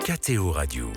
KTO Radio.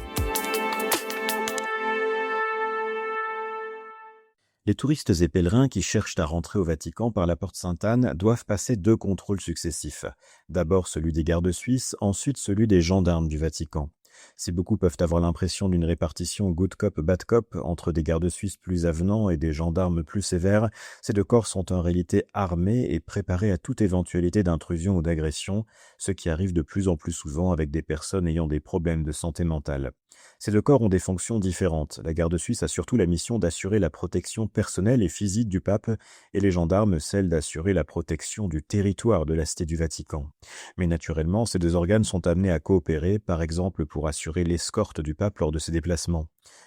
Les touristes et pèlerins qui cherchent à rentrer au Vatican par la porte Sainte-Anne doivent passer 2 contrôles successifs. D'abord celui des gardes suisses, ensuite celui des gendarmes du Vatican. Si beaucoup peuvent avoir l'impression d'une répartition good cop, bad cop entre des gardes suisses plus avenants et des gendarmes plus sévères, ces 2 corps sont en réalité armés et préparés à toute éventualité d'intrusion ou d'agression, ce qui arrive de plus en plus souvent avec des personnes ayant des problèmes de santé mentale. Ces 2 corps ont des fonctions différentes. La garde suisse a surtout la mission d'assurer la protection personnelle et physique du pape et les gendarmes celle d'assurer la protection du territoire de la Cité du Vatican. Mais naturellement, ces 2 organes sont amenés à coopérer, par exemple pour assurer l'escorte du pape lors de ses déplacements.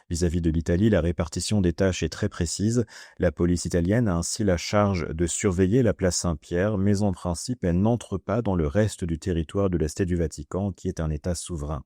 Vis-à-vis de l'Italie, la répartition des tâches est très précise. La police italienne a ainsi la charge de surveiller la place Saint-Pierre, mais en principe, elle n'entre pas dans le reste du territoire de la Cité du Vatican, qui est un État souverain.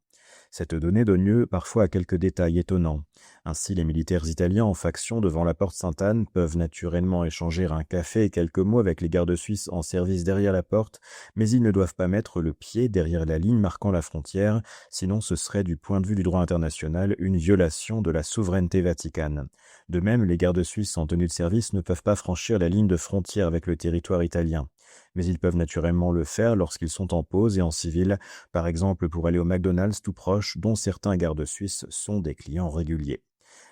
Cette donnée donne lieu parfois à quelques détails étonnants. Ainsi, les militaires italiens en faction devant la porte Sainte-Anne peuvent naturellement échanger un café et quelques mots avec les gardes suisses en service derrière la porte, mais ils ne doivent pas mettre le pied derrière la ligne marquant la frontière, sinon ce serait du point de vue du droit international une violation de la souveraineté vaticane. De même, les gardes suisses en tenue de service ne peuvent pas franchir la ligne de frontière avec le territoire italien. Mais ils peuvent naturellement le faire lorsqu'ils sont en pause et en civil, par exemple pour aller au McDonald's tout proche, dont certains gardes suisses sont des clients réguliers.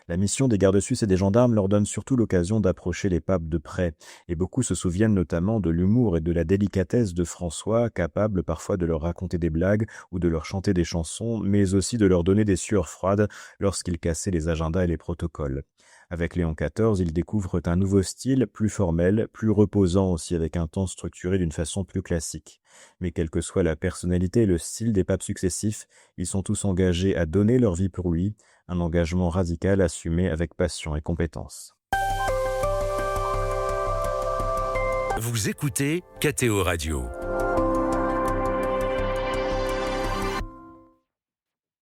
La mission des gardes suisses et des gendarmes leur donne surtout l'occasion d'approcher les papes de près, et beaucoup se souviennent notamment de l'humour et de la délicatesse de François, capable parfois de leur raconter des blagues ou de leur chanter des chansons, mais aussi de leur donner des sueurs froides lorsqu'il cassait les agendas et les protocoles. Avec Léon XIV, ils découvrent un nouveau style, plus formel, plus reposant aussi avec un temps structuré d'une façon plus classique. Mais quelle que soit la personnalité et le style des papes successifs, ils sont tous engagés à donner leur vie pour lui, un engagement radical assumé avec passion et compétence. Vous écoutez KTO Radio.